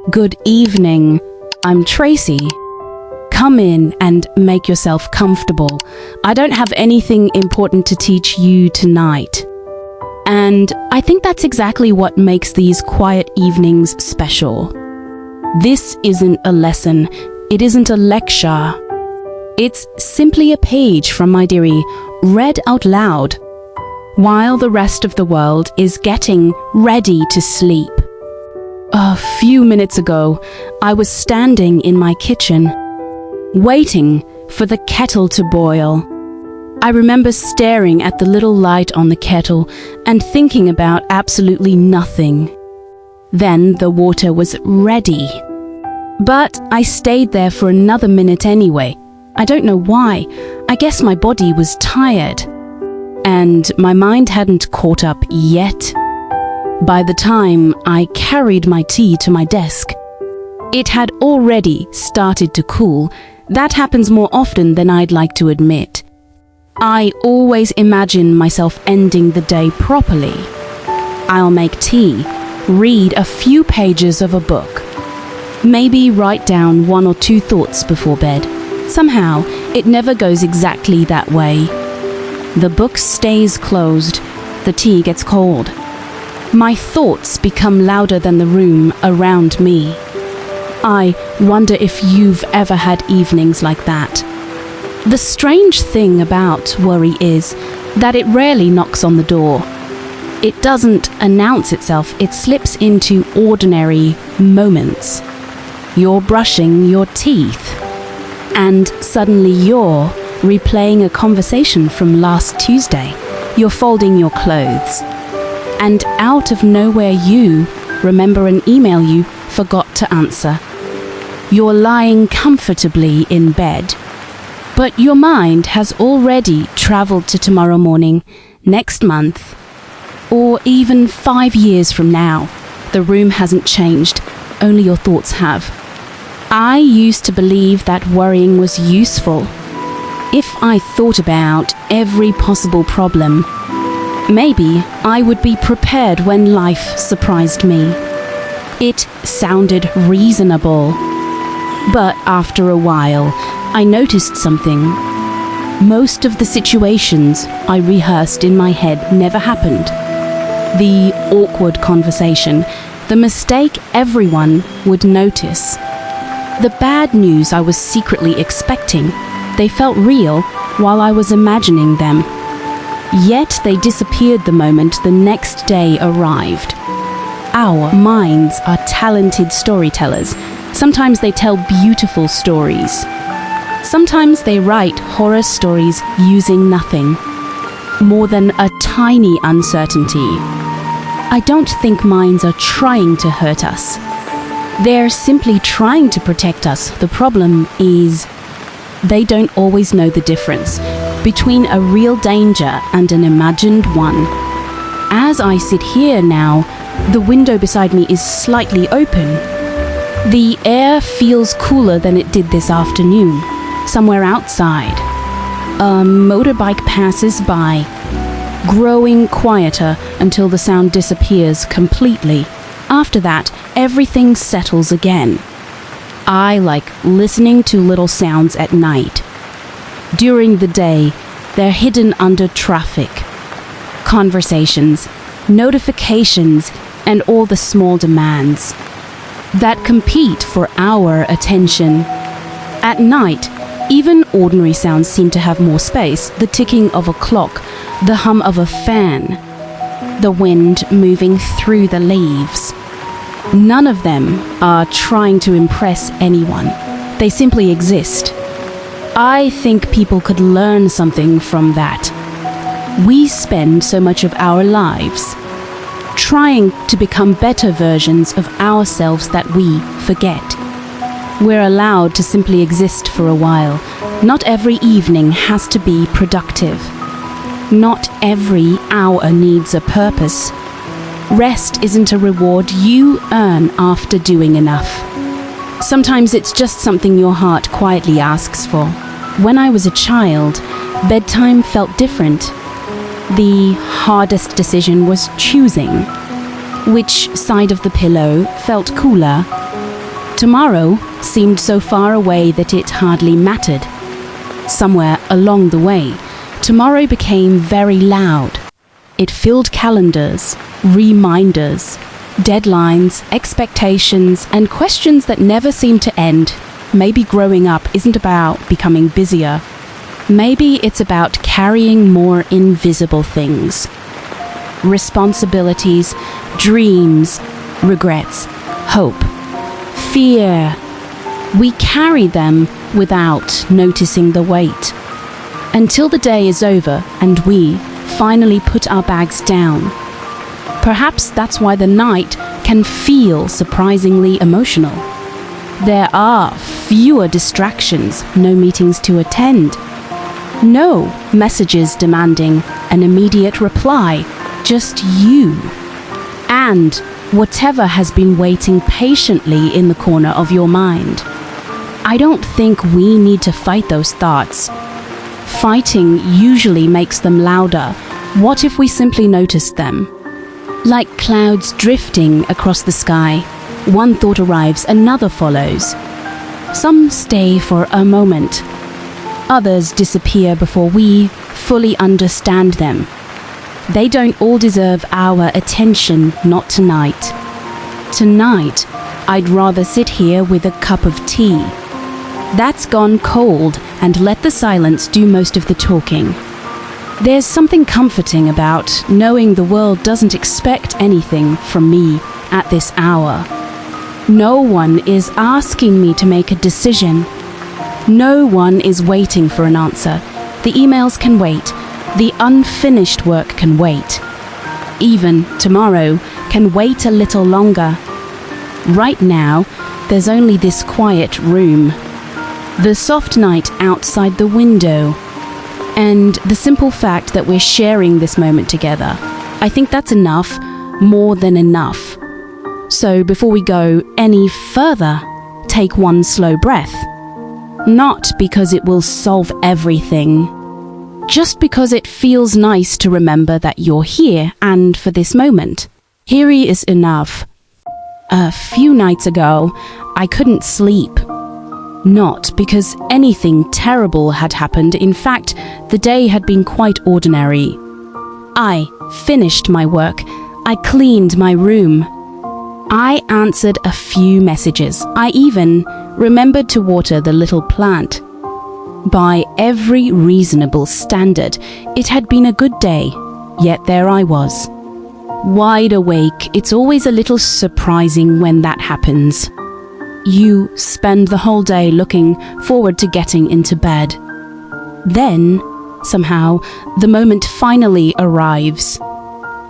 Good evening. I'm Tracy. Come in and make yourself comfortable. I don't have anything important to teach you tonight. And I think that's exactly what makes these quiet evenings special. This isn't a lesson. It isn't a lecture. It's simply a page from my diary, read out loud, while the rest of the world is getting ready to sleep. A few minutes ago, I was standing in my kitchen, waiting for the kettle to boil. I remember staring at the little light on the kettle and thinking about absolutely nothing. Then the water was ready. But I stayed there for another minute anyway. I don't know why. I guess my body was tired. And my mind hadn't caught up yet. By the time I carried my tea to my desk, it had already started to cool. That happens more often than I'd like to admit. I always imagine myself ending the day properly. I'll make tea, read a few pages of a book, maybe write down 1 or 2 thoughts before bed. Somehow, it never goes exactly that way. The book stays closed, the tea gets cold. My thoughts become louder than the room around me. I wonder if you've ever had evenings like that. The strange thing about worry is that it rarely knocks on the door. It doesn't announce itself, it slips into ordinary moments. You're brushing your teeth, and suddenly you're replaying a conversation from last Tuesday. You're folding your clothes, and out of nowhere you remember an email you forgot to answer. You're lying comfortably in bed, but your mind has already traveled to tomorrow morning, next month, or even 5 years from now. The room hasn't changed, only your thoughts have. I used to believe that worrying was useful. If I thought about every possible problem, maybe I would be prepared when life surprised me. It sounded reasonable. But after a while, I noticed something. Most of the situations I rehearsed in my head never happened. The awkward conversation, the mistake everyone would notice, the bad news I was secretly expecting, they felt real while I was imagining them. Yet they disappeared the moment the next day arrived. Our minds are talented storytellers. Sometimes they tell beautiful stories. Sometimes they write horror stories using nothing more than a tiny uncertainty. I don't think minds are trying to hurt us. They're simply trying to protect us. The problem is they don't always know the difference between a real danger and an imagined one. As I sit here now, the window beside me is slightly open. The air feels cooler than it did this afternoon. Somewhere outside, a motorbike passes by, growing quieter until the sound disappears completely. After that, everything settles again. I like listening to little sounds at night. During the day, they're hidden under traffic, conversations, notifications, and all the small demands that compete for our attention. At night, even ordinary sounds seem to have more space. The ticking of a clock, the hum of a fan, the wind moving through the leaves. None of them are trying to impress anyone. They simply exist. I think people could learn something from that. We spend so much of our lives trying to become better versions of ourselves that we forget. We're allowed to simply exist for a while. Not every evening has to be productive. Not every hour needs a purpose. Rest isn't a reward you earn after doing enough. Sometimes it's just something your heart quietly asks for. When I was a child, bedtime felt different. The hardest decision was choosing. Which side of the pillow felt cooler? Tomorrow seemed so far away that it hardly mattered. Somewhere along the way, tomorrow became very loud. It filled calendars, reminders, deadlines, expectations, and questions that never seemed to end. Maybe growing up isn't about becoming busier. Maybe it's about carrying more invisible things. Responsibilities, dreams, regrets, hope, fear. We carry them without noticing the weight. Until the day is over and we finally put our bags down. Perhaps that's why the night can feel surprisingly emotional. There are fewer distractions, no meetings to attend, no messages demanding an immediate reply, just you and whatever has been waiting patiently in the corner of your mind. I don't think we need to fight those thoughts. Fighting usually makes them louder. What if we simply noticed them? Like clouds drifting across the sky, one thought arrives, another follows. Some stay for a moment. Others disappear before we fully understand them. They don't all deserve our attention, not tonight. Tonight, I'd rather sit here with a cup of tea. That's gone cold and let the silence do most of the talking. There's something comforting about knowing the world doesn't expect anything from me at this hour. No one is asking me to make a decision. No one is waiting for an answer. The emails can wait. The unfinished work can wait. Even tomorrow can wait a little longer. Right now, there's only this quiet room, the soft night outside the window, and the simple fact that we're sharing this moment together. I think that's enough, more than enough. So before we go any further, take one slow breath. Not because it will solve everything, just because it feels nice to remember that you're here and for this moment. Here is enough. A few nights ago, I couldn't sleep. Not because anything terrible had happened. In fact, the day had been quite ordinary. I finished my work. I cleaned my room. I answered a few messages. I even remembered to water the little plant. By every reasonable standard, it had been a good day, yet there I was. Wide awake. It's always a little surprising when that happens. You spend the whole day looking forward to getting into bed. Then, somehow, the moment finally arrives,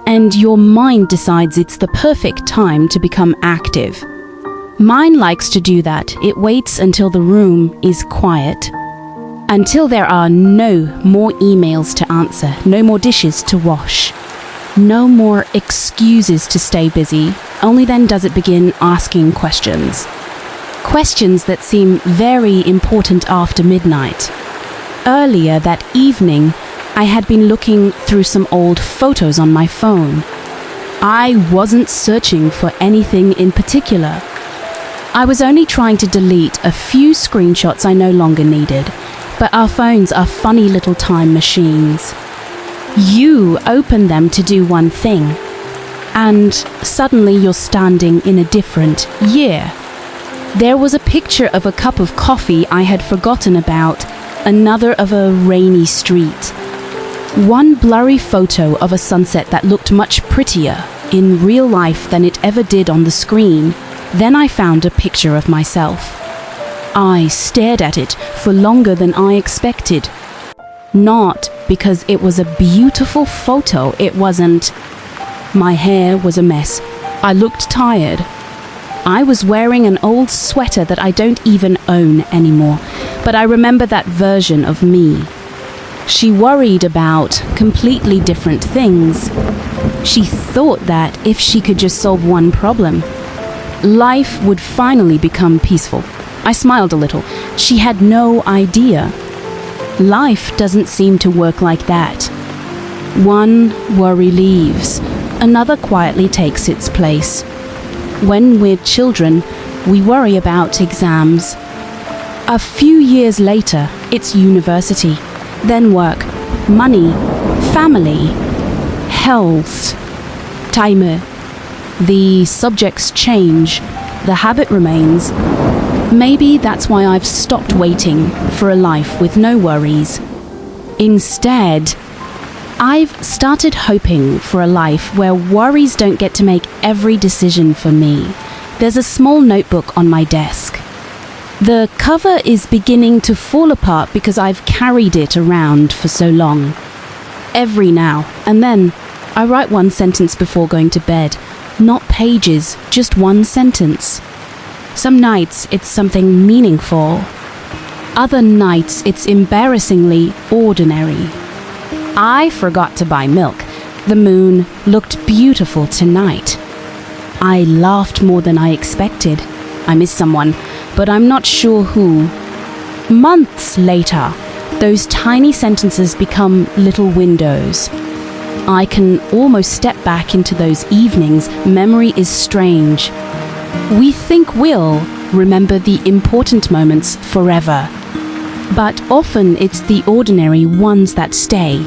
and your mind decides it's the perfect time to become active. Mine likes to do that. It waits until the room is quiet, until there are no more emails to answer, no more dishes to wash, no more excuses to stay busy. Only then does it begin asking questions. Questions that seem very important after midnight. Earlier that evening, I had been looking through some old photos on my phone. I wasn't searching for anything in particular. I was only trying to delete a few screenshots I no longer needed, but our phones are funny little time machines. You open them to do one thing, and suddenly you're standing in a different year. There was a picture of a cup of coffee I had forgotten about, another of a rainy street. One blurry photo of a sunset that looked much prettier in real life than it ever did on the screen. Then I found a picture of myself. I stared at it for longer than I expected. Not because it was a beautiful photo, it wasn't. My hair was a mess. I looked tired. I was wearing an old sweater that I don't even own anymore, but I remember that version of me. She worried about completely different things. She thought that if she could just solve one problem, life would finally become peaceful. I smiled a little. She had no idea. Life doesn't seem to work like that. One worry leaves, another quietly takes its place. When we're children, we worry about exams. A few years later, it's university, then work, money, family, health, time. The subjects change, the habit remains. Maybe that's why I've stopped waiting for a life with no worries. Instead, I've started hoping for a life where worries don't get to make every decision for me. There's a small notebook on my desk. The cover is beginning to fall apart because I've carried it around for so long. Every now and then, I write one sentence before going to bed. Not pages, just one sentence. Some nights it's something meaningful. Other nights it's embarrassingly ordinary. I forgot to buy milk. The moon looked beautiful tonight. I laughed more than I expected. I miss someone, but I'm not sure who. Months later, those tiny sentences become little windows. I can almost step back into those evenings. Memory is strange. We think we'll remember the important moments forever, but often it's the ordinary ones that stay.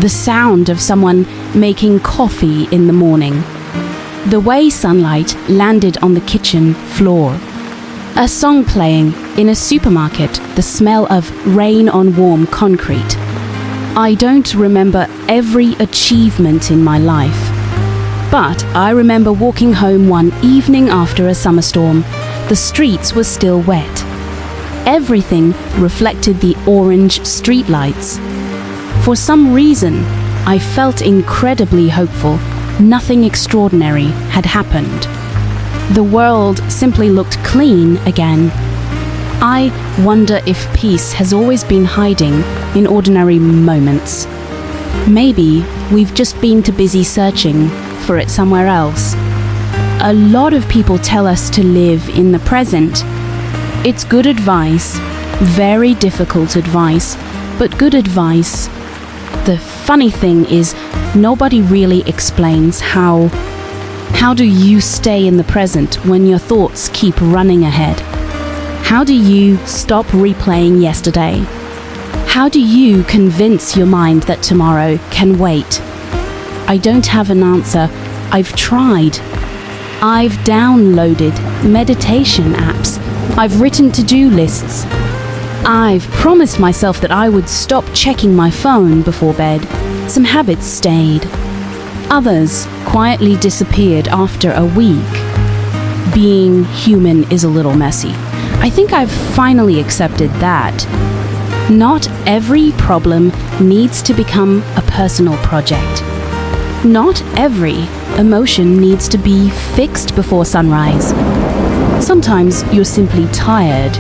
The sound of someone making coffee in the morning. The way sunlight landed on the kitchen floor. A song playing in a supermarket, the smell of rain on warm concrete. I don't remember every achievement in my life, but I remember walking home one evening after a summer storm. The streets were still wet. Everything reflected the orange streetlights. For some reason, I felt incredibly hopeful. Nothing extraordinary had happened. The world simply looked clean again. I wonder if peace has always been hiding in ordinary moments. Maybe we've just been too busy searching for it somewhere else. A lot of people tell us to live in the present. It's good advice, very difficult advice, but good advice. The funny thing is, nobody really explains how do you stay in the present when your thoughts keep running ahead? How do you stop replaying yesterday? How do you convince your mind that tomorrow can wait? I don't have an answer. I've tried. I've downloaded meditation apps. I've written to-do lists. I've promised myself that I would stop checking my phone before bed. Some habits stayed. Others quietly disappeared after a week. Being human is a little messy. I think I've finally accepted that. Not every problem needs to become a personal project. Not every emotion needs to be fixed before sunrise. Sometimes you're simply tired.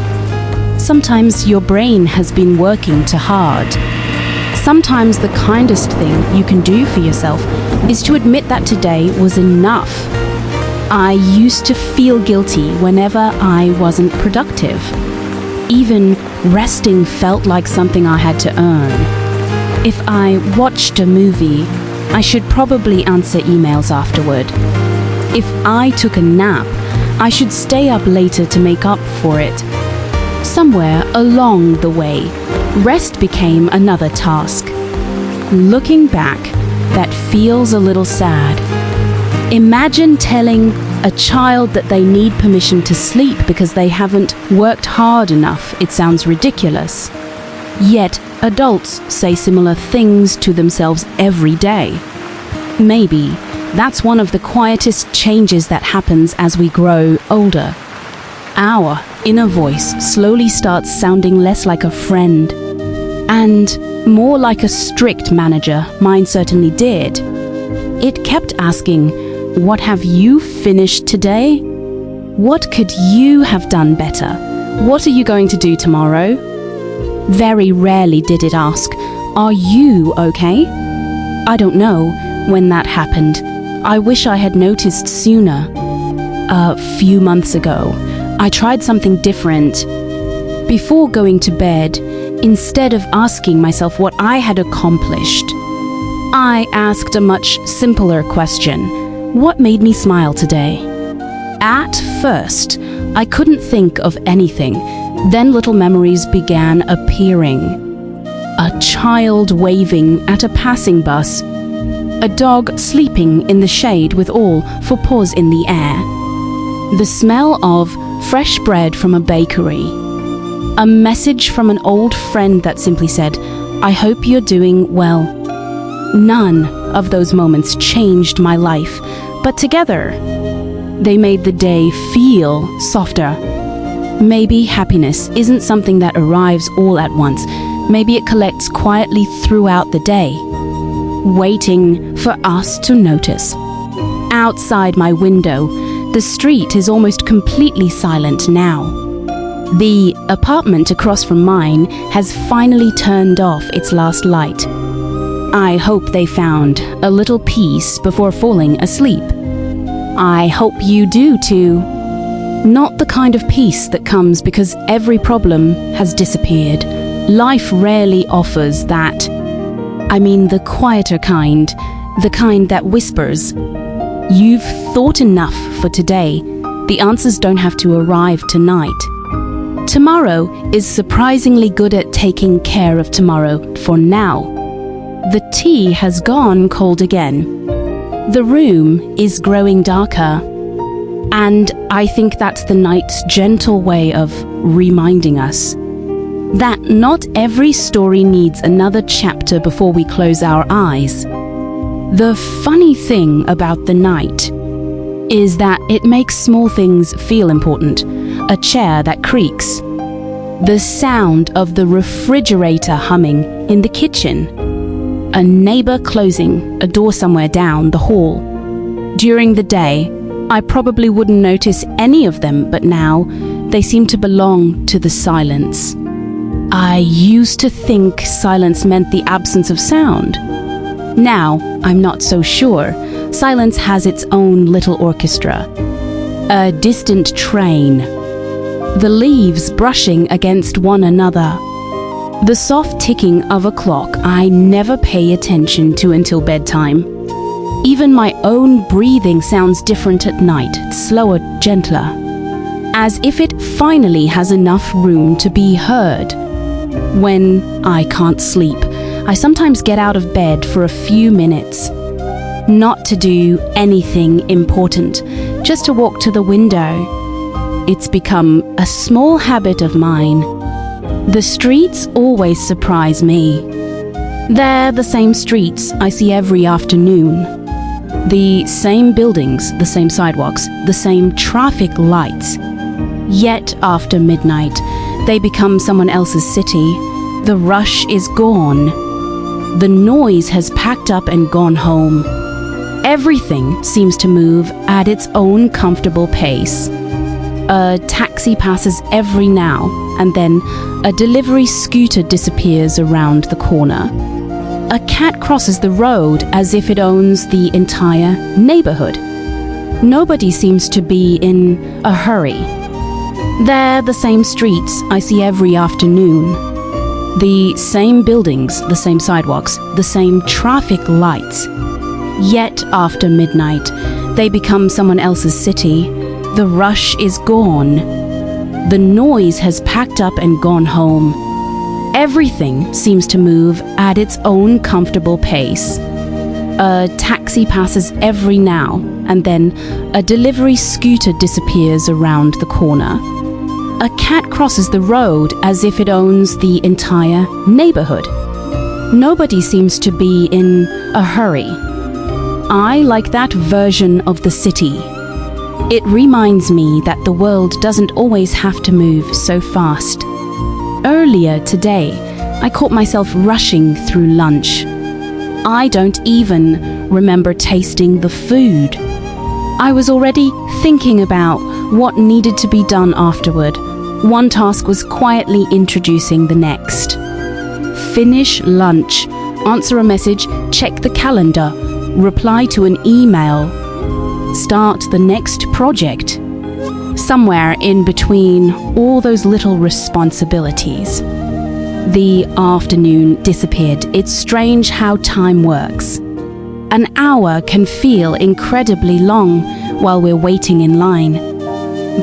Sometimes your brain has been working too hard. Sometimes the kindest thing you can do for yourself is to admit that today was enough. I used to feel guilty whenever I wasn't productive. Even resting felt like something I had to earn. If I watched a movie, I should probably answer emails afterward. If I took a nap, I should stay up later to make up for it. Somewhere along the way, rest became another task. Looking back, that feels a little sad. Imagine telling a child that they need permission to sleep because they haven't worked hard enough. It sounds ridiculous. Yet, adults say similar things to themselves every day. Maybe that's one of the quietest changes that happens as we grow older. Our inner voice slowly starts sounding less like a friend and more like a strict manager. Mine certainly did. It kept asking, "What have you finished today? What could you have done better? What are you going to do tomorrow?" Very rarely did it ask, "Are you okay?" I don't know when that happened. I wish I had noticed sooner. A few months ago, I tried something different. Before going to bed, instead of asking myself what I had accomplished, I asked a much simpler question. What made me smile today? At first, I couldn't think of anything. Then little memories began appearing. A child waving at a passing bus. A dog sleeping in the shade with all 4 paws in the air. The smell of fresh bread from a bakery. A message from an old friend that simply said, "I hope you're doing well." None of those moments changed my life, but together, they made the day feel softer. Maybe happiness isn't something that arrives all at once. Maybe it collects quietly throughout the day, waiting for us to notice. Outside my window, the street is almost completely silent now. The apartment across from mine has finally turned off its last light. I hope they found a little peace before falling asleep. I hope you do too. Not the kind of peace that comes because every problem has disappeared. Life rarely offers that. I mean the quieter kind, the kind that whispers, "You've thought enough for today. The answers don't have to arrive tonight." Tomorrow is surprisingly good at taking care of tomorrow for now. The tea has gone cold again. The room is growing darker. And I think that's the night's gentle way of reminding us that not every story needs another chapter before we close our eyes. The funny thing about the night is that it makes small things feel important. A chair that creaks. The sound of the refrigerator humming in the kitchen. A neighbor closing a door somewhere down the hall. During the day, I probably wouldn't notice any of them, but now they seem to belong to the silence. I used to think silence meant the absence of sound. Now, I'm not so sure. Silence has its own little orchestra. A distant train. The leaves brushing against one another. The soft ticking of a clock I never pay attention to until bedtime. Even my own breathing sounds different at night, slower, gentler. As if it finally has enough room to be heard. When I can't sleep, I sometimes get out of bed for a few minutes. Not to do anything important, just to walk to the window. It's become a small habit of mine. The streets always surprise me. They're the same streets I see every afternoon. The same buildings, the same sidewalks, the same traffic lights. Yet after midnight, they become someone else's city. The rush is gone. The noise has packed up and gone home. Everything seems to move at its own comfortable pace. A taxi passes every now and then a delivery scooter disappears around the corner. A cat crosses the road as if it owns the entire neighborhood. Nobody seems to be in a hurry. They're the same streets I see every afternoon. The same buildings, the same sidewalks, the same traffic lights. Yet after midnight, they become someone else's city. The rush is gone. The noise has packed up and gone home. Everything seems to move at its own comfortable pace. A taxi passes every now and then a delivery scooter disappears around the corner. A cat crosses the road as if it owns the entire neighborhood. Nobody seems to be in a hurry. I like that version of the city. It reminds me that the world doesn't always have to move so fast. Earlier today, I caught myself rushing through lunch. I don't even remember tasting the food. I was already thinking about what needed to be done afterward. One task was quietly introducing the next. Finish lunch, answer a message, check the calendar, reply to an email, start the next project. Somewhere in between all those little responsibilities. The afternoon disappeared. It's strange how time works. An hour can feel incredibly long while we're waiting in line.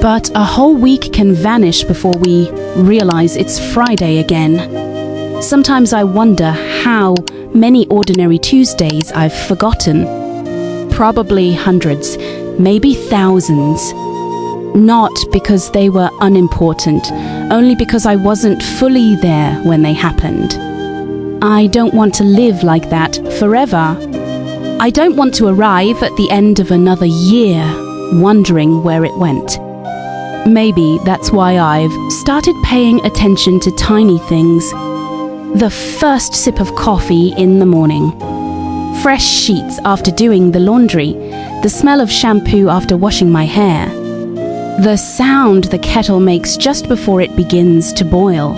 But a whole week can vanish before we realize it's Friday again. Sometimes I wonder how many ordinary Tuesdays I've forgotten. Probably hundreds, maybe thousands. Not because they were unimportant, only because I wasn't fully there when they happened. I don't want to live like that forever. I don't want to arrive at the end of another year wondering where it went. Maybe that's why I've started paying attention to tiny things. The first sip of coffee in the morning. Fresh sheets after doing the laundry. The smell of shampoo after washing my hair. The sound the kettle makes just before it begins to boil.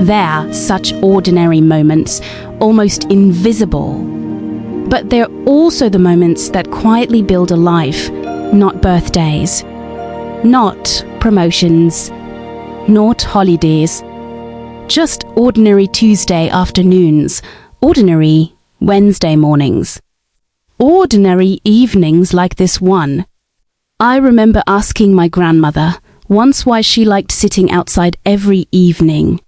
They're such ordinary moments, almost invisible. But they're also the moments that quietly build a life, not birthdays, not promotions, not holidays. Just ordinary Tuesday afternoons, ordinary Wednesday mornings, ordinary evenings like this one. I remember asking my grandmother once why she liked sitting outside every evening.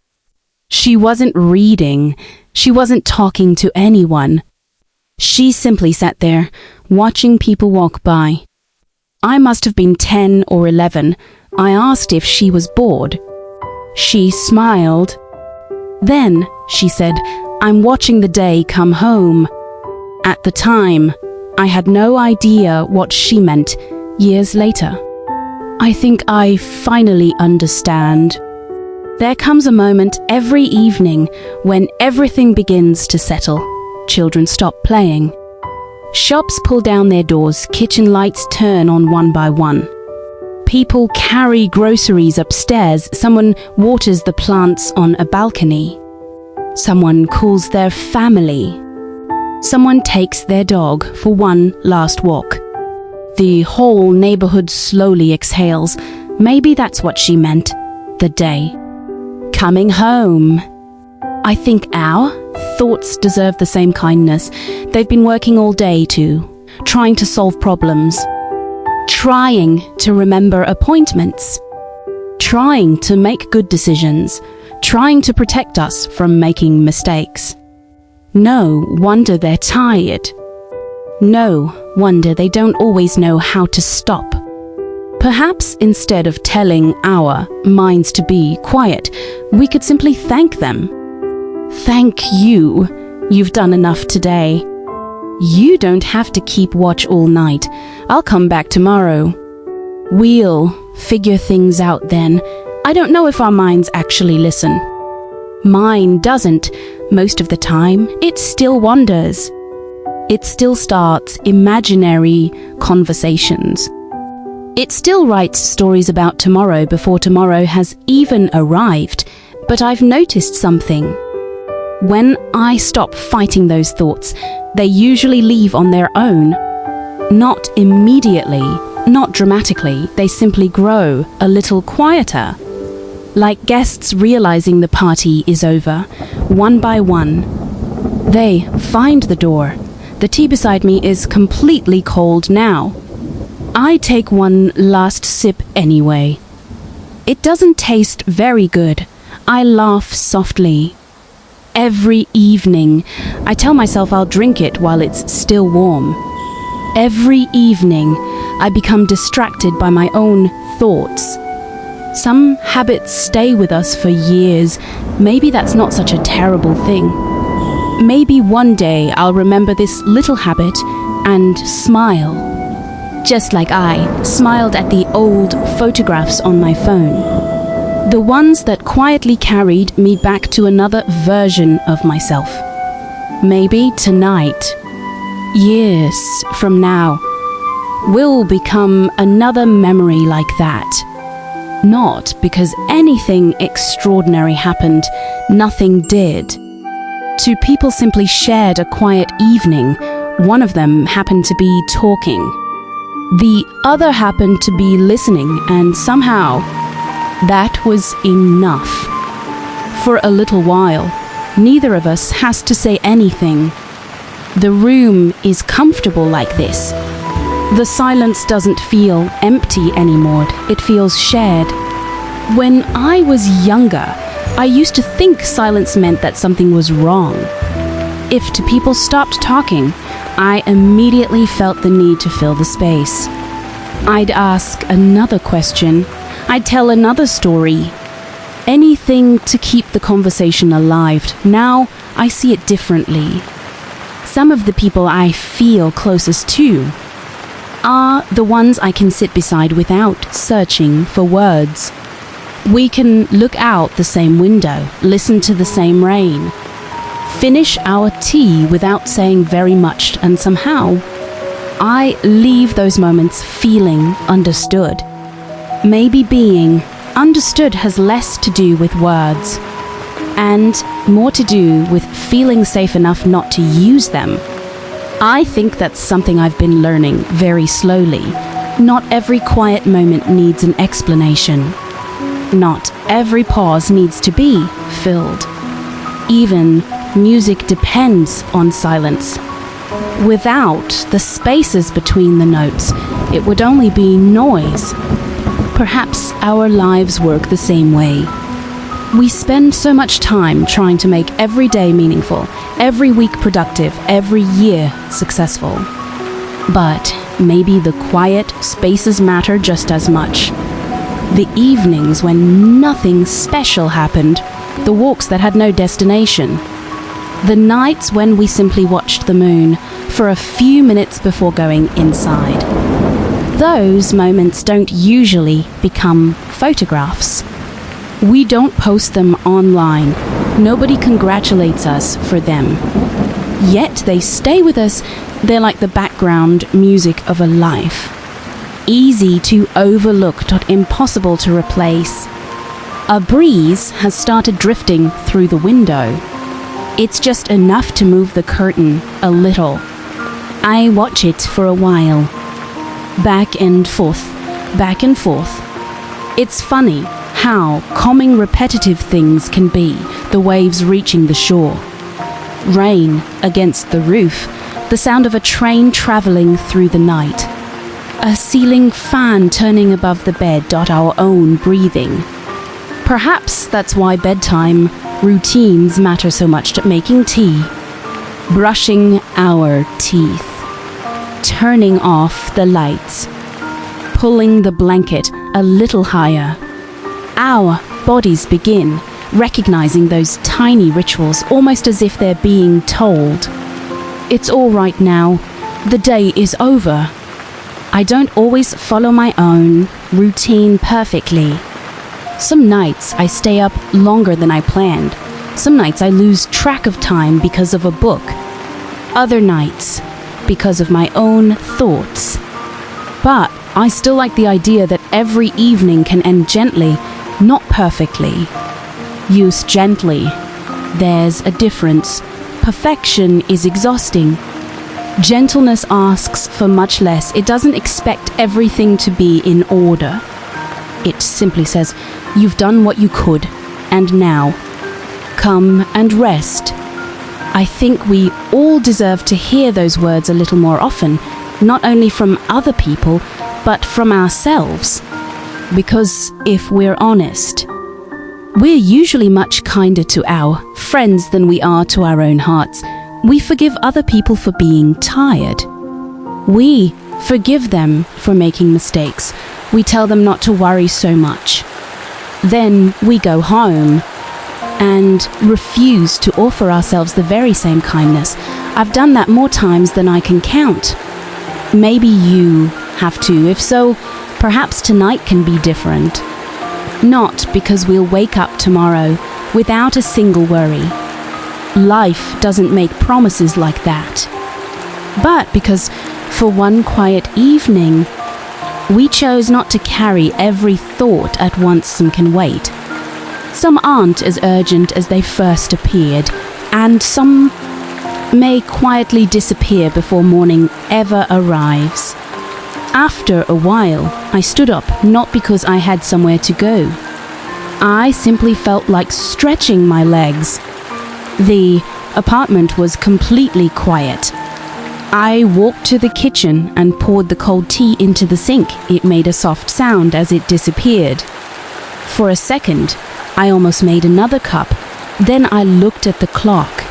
She wasn't reading, she wasn't talking to anyone. She simply sat there, watching people walk by. I must have been 10 or 11. I asked if she was bored. She smiled. Then she said, "I'm watching the day come home." At the time, I had no idea what she meant. Years later, I think I finally understand. There comes a moment every evening when everything begins to settle. Children stop playing. Shops pull down their doors, kitchen lights turn on one by one. People carry groceries upstairs, someone waters the plants on a balcony. Someone calls their family. Someone takes their dog for one last walk. The whole neighborhood slowly exhales. Maybe that's what she meant. The day. Coming home. I think our thoughts deserve the same kindness. They've been working all day too, trying to solve problems, trying to remember appointments, trying to make good decisions, trying to protect us from making mistakes. No wonder they're tired. No wonder they don't always know how to stop. Perhaps instead of telling our minds to be quiet, we could simply thank them. Thank you. You've done enough today. You don't have to keep watch all night. I'll come back tomorrow. We'll figure things out then. I don't know if our minds actually listen. Mine doesn't. Most of the time, it still wanders. It still starts imaginary conversations. It still writes stories about tomorrow before tomorrow has even arrived. But I've noticed something. When I stop fighting those thoughts, they usually leave on their own. Not immediately, not dramatically, they simply grow a little quieter. Like guests realizing the party is over, one by one. They find the door. The tea beside me is completely cold now. I take one last sip anyway. It doesn't taste very good. I laugh softly. Every evening, I tell myself I'll drink it while it's still warm. Every evening, I become distracted by my own thoughts. Some habits stay with us for years. Maybe that's not such a terrible thing. Maybe one day I'll remember this little habit and smile. Just like I smiled at the old photographs on my phone. The ones that quietly carried me back to another version of myself. Maybe tonight, years from now, will become another memory like that. Not because anything extraordinary happened, nothing did. Two people simply shared a quiet evening. One of them happened to be talking. The other happened to be listening, and somehow that was enough. For a little while, neither of us has to say anything. The room is comfortable like this. The silence doesn't feel empty anymore, it feels shared. When I was younger, I used to think silence meant that something was wrong. If two people stopped talking, I immediately felt the need to fill the space. I'd ask another question, I'd tell another story. Anything to keep the conversation alive. Now I see it differently. Some of the people I feel closest to are the ones I can sit beside without searching for words. We can look out the same window, listen to the same rain, finish our tea without saying very much, and somehow I leave those moments feeling understood. Maybe being understood has less to do with words and more to do with feeling safe enough not to use them. I think that's something I've been learning very slowly. Not every quiet moment needs an explanation. Not every pause needs to be filled. Even music depends on silence. Without the spaces between the notes, it would only be noise. Perhaps our lives work the same way. We spend so much time trying to make every day meaningful, every week productive, every year successful. But maybe the quiet spaces matter just as much. The evenings when nothing special happened, the walks that had no destination, the nights when we simply watched the moon for a few minutes before going inside. Those moments don't usually become photographs. We don't post them online. Nobody congratulates us for them. Yet they stay with us. They're like the background music of a life. Easy to overlook, but impossible to replace. A breeze has started drifting through the window. It's just enough to move the curtain a little. I watch it for a while. Back and forth, back and forth. It's funny how calming repetitive things can be, the waves reaching the shore. Rain against the roof, the sound of a train traveling through the night. A ceiling fan turning above the bed, our own breathing. Perhaps that's why bedtime routines matter so much to making tea, brushing our teeth, turning off the lights, pulling the blanket a little higher. Our bodies begin recognizing those tiny rituals almost as if they're being told, "It's all right now, the day is over." I don't always follow my own routine perfectly. Some nights I stay up longer than I planned. Some nights I lose track of time because of a book. Other nights because of my own thoughts. But I still like the idea that every evening can end gently, not perfectly. Use gently. There's a difference. Perfection is exhausting. Gentleness asks for much less. It doesn't expect everything to be in order. It simply says, "You've done what you could, and now, come and rest." I think we all deserve to hear those words a little more often, not only from other people, but from ourselves. Because if we're honest, we're usually much kinder to our friends than we are to our own hearts. We forgive other people for being tired. We forgive them for making mistakes. We tell them not to worry so much. Then we go home and refuse to offer ourselves the very same kindness. I've done that more times than I can count. Maybe you have to. If so, perhaps tonight can be different. Not because we'll wake up tomorrow without a single worry. Life doesn't make promises like that. But because for one quiet evening, we chose not to carry every thought at once and can wait. Some aren't as urgent as they first appeared, and some may quietly disappear before morning ever arrives. After a while, I stood up, not because I had somewhere to go. I simply felt like stretching my legs. The apartment was completely quiet. I walked to the kitchen and poured the cold tea into the sink. It made a soft sound as it disappeared. For a second, I almost made another cup. Then I looked at the clock.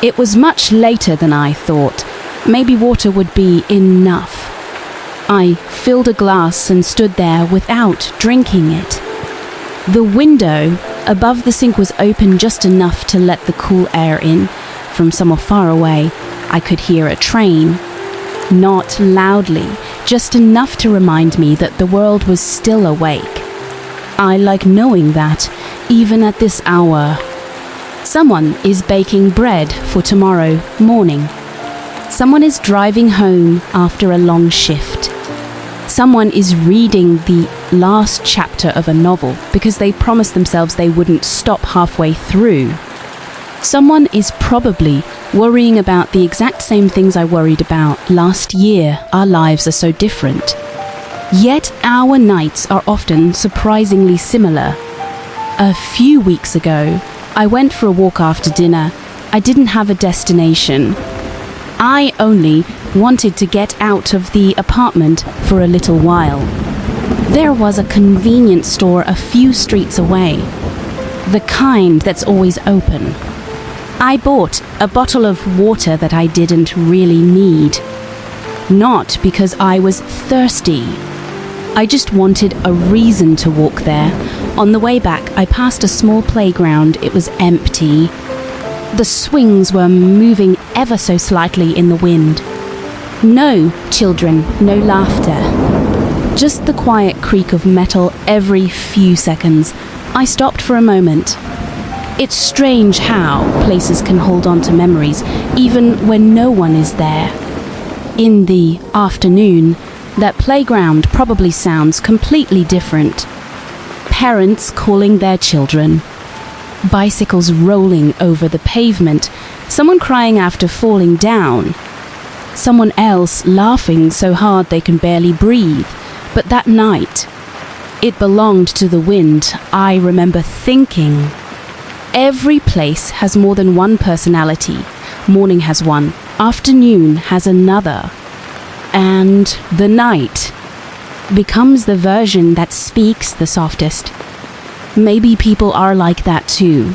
It was much later than I thought. Maybe water would be enough. I filled a glass and stood there without drinking it. The window above the sink was open just enough to let the cool air in. From somewhere far away, I could hear a train. Not loudly, just enough to remind me that the world was still awake. I like knowing that, even at this hour. Someone is baking bread for tomorrow morning. Someone is driving home after a long shift. Someone is reading the last chapter of a novel because they promised themselves they wouldn't stop halfway through. Someone is probably worrying about the exact same things I worried about last year. Our lives are so different. Yet our nights are often surprisingly similar. A few weeks ago, I went for a walk after dinner. I didn't have a destination. I only wanted to get out of the apartment for a little while. There was a convenience store a few streets away, the kind that's always open. I bought a bottle of water that I didn't really need. Not because I was thirsty. I just wanted a reason to walk there. On the way back, I passed a small playground. It was empty. The swings were moving ever so slightly in the wind. No children, no laughter. Just the quiet creak of metal every few seconds. I stopped for a moment. It's strange how places can hold on to memories, even when no one is there. In the afternoon, that playground probably sounds completely different. Parents calling their children. Bicycles rolling over the pavement. Someone crying after falling down. Someone else laughing so hard they can barely breathe. But that night, it belonged to the wind. I remember thinking, every place has more than one personality. Morning has one, afternoon has another. And the night becomes the version that speaks the softest. Maybe people are like that too.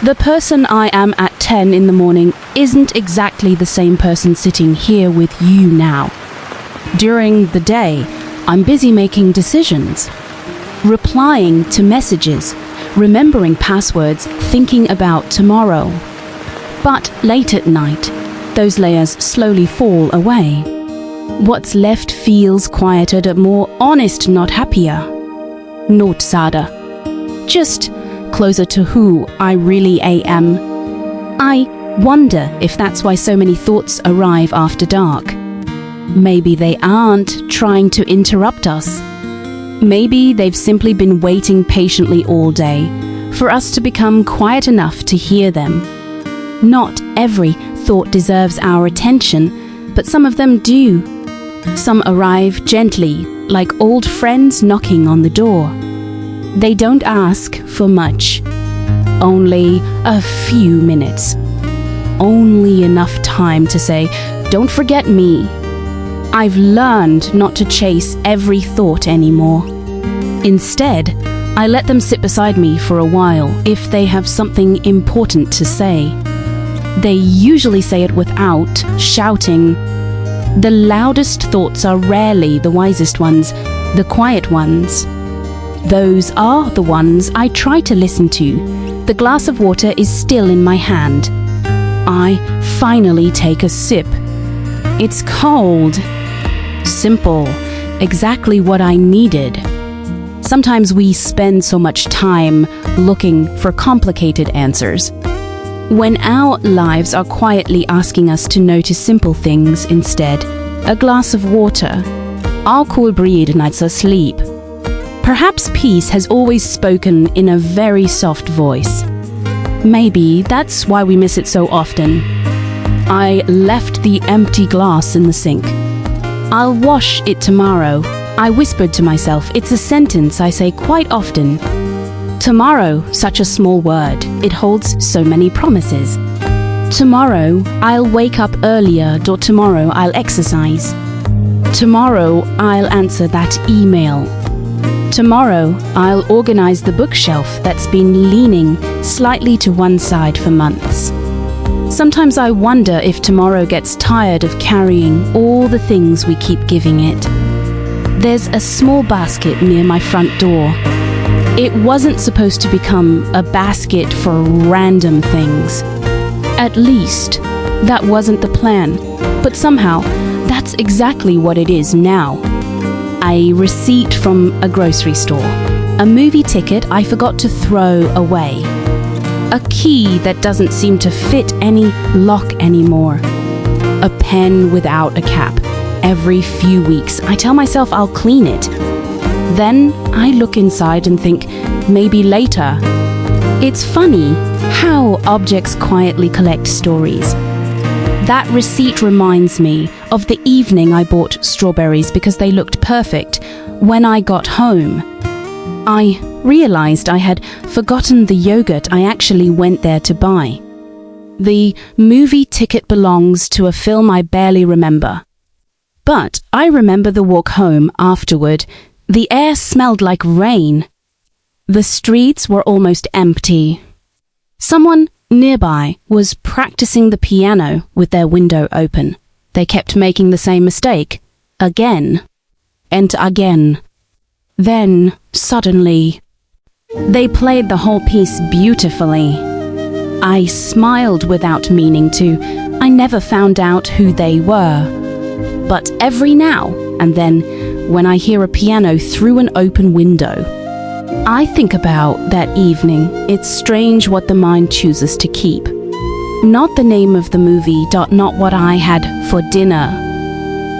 The person I am at 10 in the morning isn't exactly the same person sitting here with you now. During the day, I'm busy making decisions, replying to messages, remembering passwords, thinking about tomorrow. But late at night, those layers slowly fall away. What's left feels quieter, more honest, not happier. Not sadder. Just closer to who I really am. I wonder if that's why so many thoughts arrive after dark. Maybe they aren't trying to interrupt us. Maybe they've simply been waiting patiently all day for us to become quiet enough to hear them. Not every thought deserves our attention, but some of them do. Some arrive gently, like old friends knocking on the door. They don't ask for much. Only a few minutes. Only enough time to say, "Don't forget me." I've learned not to chase every thought anymore. Instead, I let them sit beside me for a while if they have something important to say. They usually say it without shouting. The loudest thoughts are rarely the wisest ones, the quiet ones. Those are the ones I try to listen to. The glass of water is still in my hand. I finally take a sip. It's cold. Simple. Exactly what I needed. Sometimes we spend so much time looking for complicated answers, when our lives are quietly asking us to notice simple things instead. A glass of water. I'll cool breed and I'd sleep. Perhaps peace has always spoken in a very soft voice. Maybe that's why we miss it so often. I left the empty glass in the sink. I'll wash it tomorrow. I whispered to myself. It's a sentence I say quite often. Tomorrow, such a small word. It holds so many promises. Tomorrow, I'll wake up earlier, or tomorrow I'll exercise. Tomorrow, I'll answer that email. Tomorrow, I'll organize the bookshelf that's been leaning slightly to one side for months. Sometimes I wonder if tomorrow gets tired of carrying all the things we keep giving it. There's a small basket near my front door. It wasn't supposed to become a basket for random things. At least, that wasn't the plan. But somehow, that's exactly what it is now. A receipt from a grocery store. A movie ticket I forgot to throw away. A key that doesn't seem to fit any lock anymore. A pen without a cap. Every few weeks, I tell myself I'll clean it. Then I look inside and think, maybe later. It's funny how objects quietly collect stories. That receipt reminds me of the evening I bought strawberries because they looked perfect. When I got home, I realized I had forgotten the yogurt I actually went there to buy. The movie ticket belongs to a film I barely remember. But I remember the walk home afterward. The air smelled like rain. The streets were almost empty. Someone nearby was practicing the piano with their window open. They kept making the same mistake, again and again. Then, suddenly, they played the whole piece beautifully. I smiled without meaning to. I never found out who they were. But every now and then, when I hear a piano through an open window, I think about that evening. It's strange what the mind chooses to keep. Not the name of the movie, not what I had for dinner.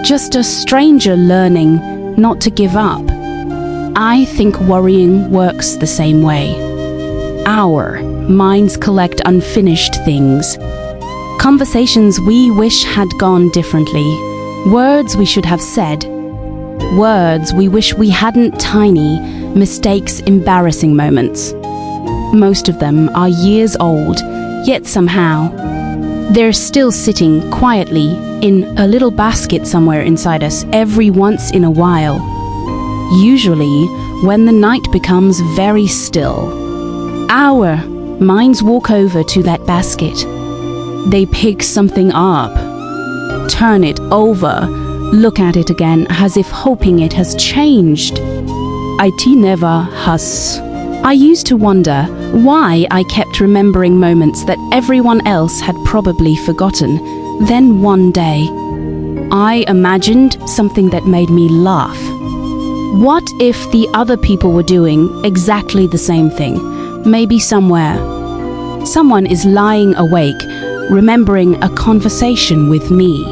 Just a stranger learning not to give up. I think worrying works the same way. Our minds collect unfinished things. Conversations we wish had gone differently. Words we should have said. Words we wish we hadn't. Tiny mistakes, embarrassing moments. Most of them are years old, yet somehow they're still sitting quietly in a little basket somewhere inside us every once in a while. Usually when the night becomes very still, our minds walk over to that basket. They pick something up, turn it over, look at it again as if hoping it has changed. It never has. I used to wonder why I kept remembering moments that everyone else had probably forgotten. Then one day, I imagined something that made me laugh. What if the other people were doing exactly the same thing? Maybe somewhere, someone is lying awake, remembering a conversation with me,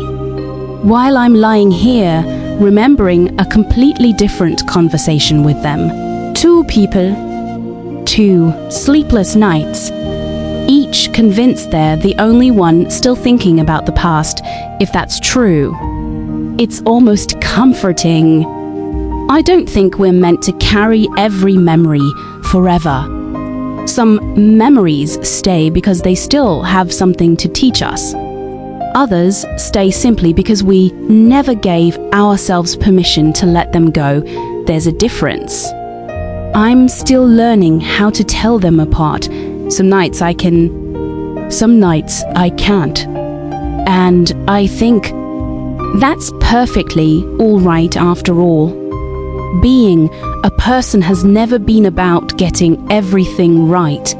while I'm lying here, remembering a completely different conversation with them. Two people, 2 sleepless nights, each convinced they're the only one still thinking about the past. If that's true, it's almost comforting. I don't think we're meant to carry every memory forever. Some memories stay because they still have something to teach us. Others stay simply because we never gave ourselves permission to let them go. There's a difference. I'm still learning how to tell them apart. Some nights I can, some nights I can't. And I think that's perfectly all right after all. Being a person has never been about getting everything right.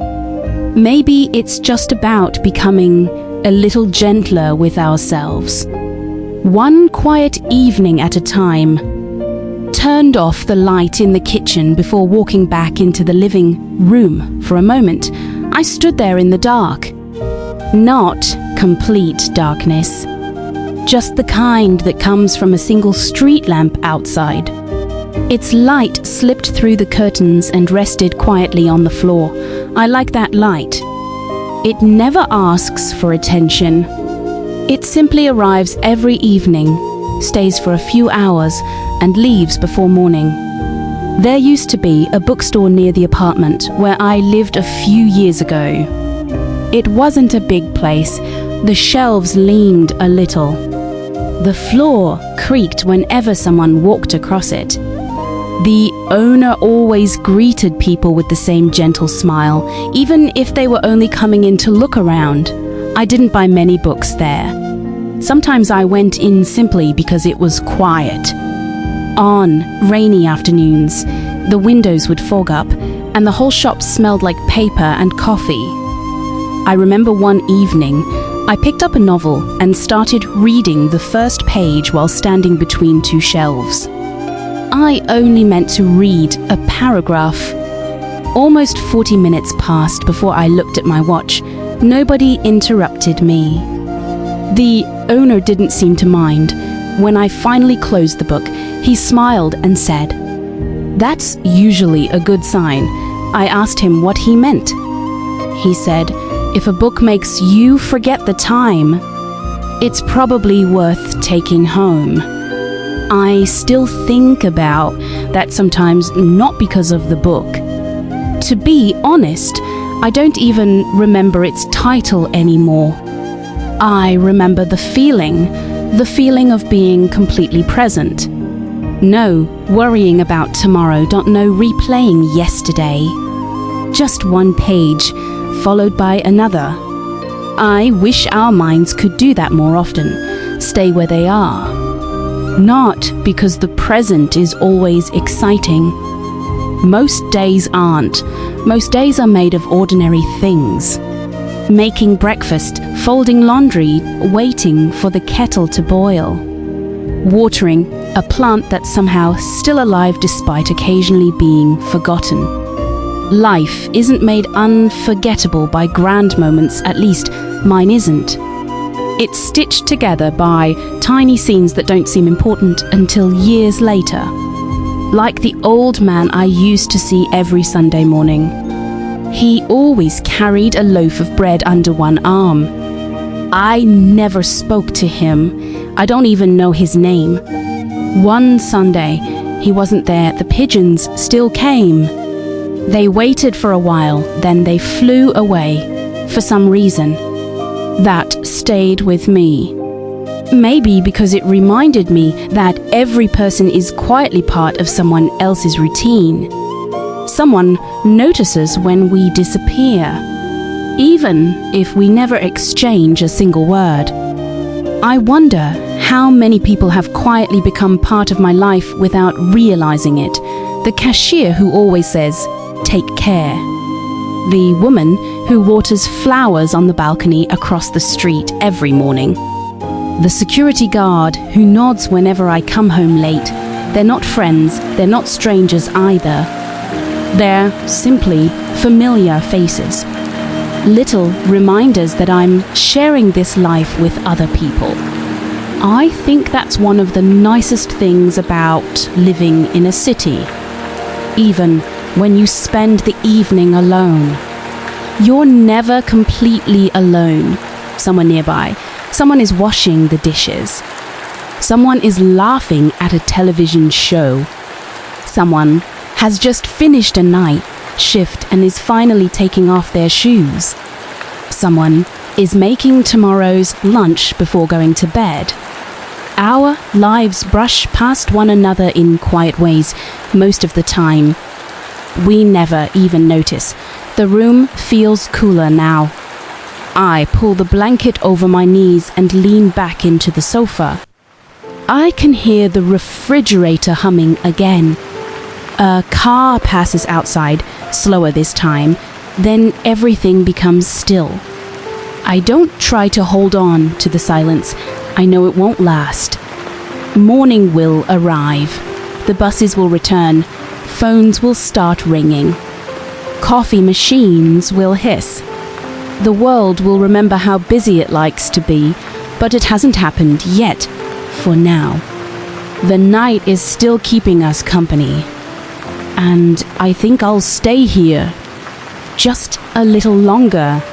Maybe it's just about becoming a little gentler with ourselves. One quiet evening at a time, turned off the light in the kitchen before walking back into the living room for a moment. I stood there in the dark. Not complete darkness, just the kind that comes from a single street lamp outside. Its light slipped through the curtains and rested quietly on the floor. I like that light. It never asks for attention. It simply arrives every evening, stays for a few hours, and leaves before morning. There used to be a bookstore near the apartment where I lived a few years ago. It wasn't a big place, The shelves leaned a little. The floor creaked whenever someone walked across it. The owner always greeted people with the same gentle smile, even if they were only coming in to look around. I didn't buy many books there. Sometimes I went in simply because it was quiet. On rainy afternoons, the windows would fog up, and the whole shop smelled like paper and coffee. I remember one evening, I picked up a novel and started reading the first page while standing between two shelves. I only meant to read a paragraph. Almost 40 minutes passed before I looked at my watch. Nobody interrupted me. The owner didn't seem to mind. When I finally closed the book, he smiled and said, "That's usually a good sign." I asked him what he meant. He said, "If a book makes you forget the time, it's probably worth taking home." I still think about that sometimes, not because of the book. To be honest, I don't even remember its title anymore. I remember the feeling of being completely present. No worrying about tomorrow, no replaying yesterday. Just one page, followed by another. I wish our minds could do that more often, stay where they are. Not because the present is always exciting. Most days aren't. Most days are made of ordinary things. Making breakfast, folding laundry, waiting for the kettle to boil. Watering a plant that's somehow still alive despite occasionally being forgotten. Life isn't made unforgettable by grand moments, at least mine isn't. It's stitched together by tiny scenes that don't seem important until years later. Like the old man I used to see every Sunday morning. He always carried a loaf of bread under one arm. I never spoke to him. I don't even know his name. One Sunday, he wasn't there. The pigeons still came. They waited for a while, then they flew away for some reason. That stayed with me. Maybe because it reminded me that every person is quietly part of someone else's routine. Someone notices when we disappear, even if we never exchange a single word. I wonder how many people have quietly become part of my life without realizing it. The cashier who always says, "Take care." The woman who waters flowers on the balcony across the street every morning. The security guard who nods whenever I come home late. They're not friends, they're not strangers either. They're simply familiar faces. Little reminders that I'm sharing this life with other people. I think that's one of the nicest things about living in a city. Even when you spend the evening alone, you're never completely alone. Someone nearby. Someone is washing the dishes. Someone is laughing at a television show. Someone has just finished a night shift and is finally taking off their shoes. Someone is making tomorrow's lunch before going to bed. Our lives brush past one another in quiet ways most of the time. We never even notice. The room feels cooler now. I pull the blanket over my knees and lean back into the sofa. I can hear the refrigerator humming again. A car passes outside, slower this time, then everything becomes still. I don't try to hold on to the silence. I know it won't last. Morning will arrive. The buses will return. Phones will start ringing. Coffee machines will hiss. The world will remember how busy it likes to be, but it hasn't happened yet, for now. The night is still keeping us company. And I think I'll stay here just a little longer.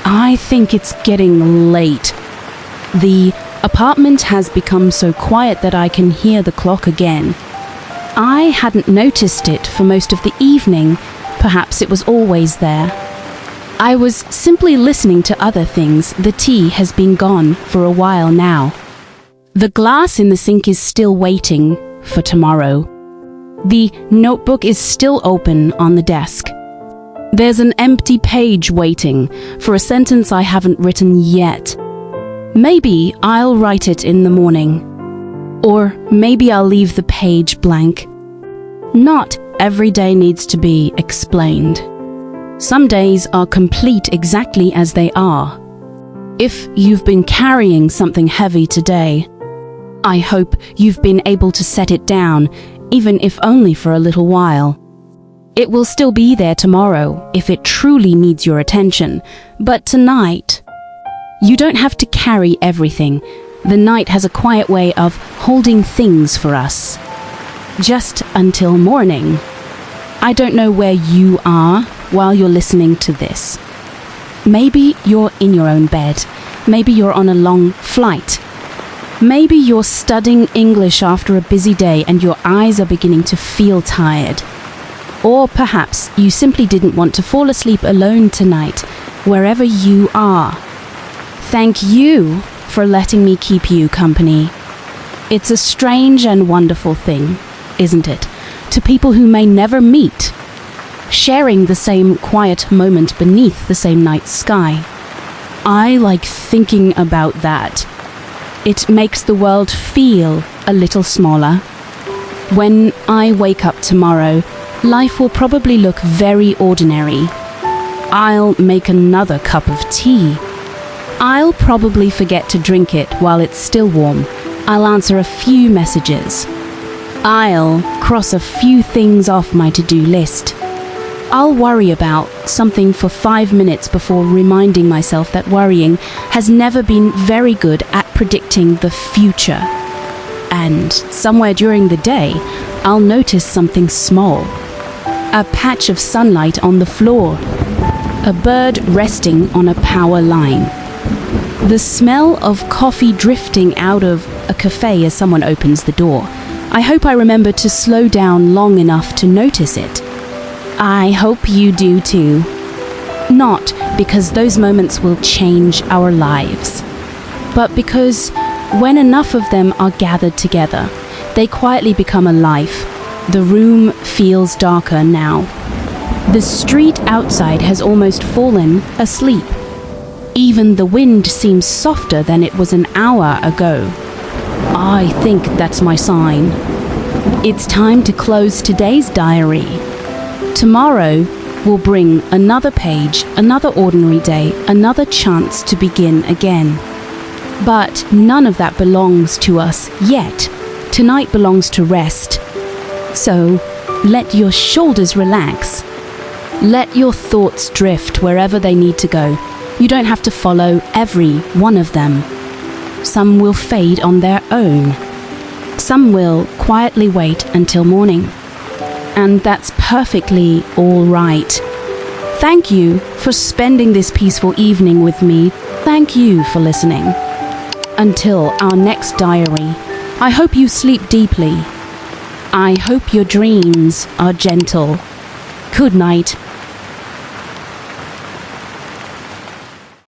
I think it's getting late. The apartment has become so quiet that I can hear the clock again. I hadn't noticed it for most of the evening. Perhaps it was always there. I was simply listening to other things. The tea has been gone for a while now. The glass in the sink is still waiting for tomorrow. The notebook is still open on the desk. There's an empty page waiting for a sentence I haven't written yet. Maybe I'll write it in the morning. Or maybe I'll leave the page blank. Not every day needs to be explained. Some days are complete exactly as they are. If you've been carrying something heavy today, I hope you've been able to set it down, even if only for a little while. It will still be there tomorrow if it truly needs your attention, but tonight, you don't have to carry everything. The night has a quiet way of holding things for us. Just until morning. I don't know where you are while you're listening to this. Maybe you're in your own bed. Maybe you're on a long flight. Maybe you're studying English after a busy day and your eyes are beginning to feel tired. Or perhaps you simply didn't want to fall asleep alone tonight, wherever you are. Thank you for letting me keep you company. It's a strange and wonderful thing, isn't it? To people who may never meet, sharing the same quiet moment beneath the same night sky. I like thinking about that. It makes the world feel a little smaller. When I wake up tomorrow, life will probably look very ordinary. I'll make another cup of tea. I'll probably forget to drink it while it's still warm. I'll answer a few messages. I'll cross a few things off my to-do list. I'll worry about something for 5 minutes before reminding myself that worrying has never been very good at predicting the future. And somewhere during the day, I'll notice something small. A patch of sunlight on the floor. A bird resting on a power line. The smell of coffee drifting out of a cafe as someone opens the door. I hope I remember to slow down long enough to notice it. I hope you do too. Not because those moments will change our lives, but because when enough of them are gathered together, they quietly become a life. The room feels darker now. The street outside has almost fallen asleep. Even the wind seems softer than it was an hour ago. I think that's my sign. It's time to close today's diary. Tomorrow will bring another page, another ordinary day, another chance to begin again. But none of that belongs to us yet. Tonight belongs to rest. So let your shoulders relax. Let your thoughts drift wherever they need to go. You don't have to follow every one of them. Some will fade on their own. Some will quietly wait until morning. And that's perfectly all right. Thank you for spending this peaceful evening with me. Thank you for listening. Until our next diary, I hope you sleep deeply. I hope your dreams are gentle. Good night.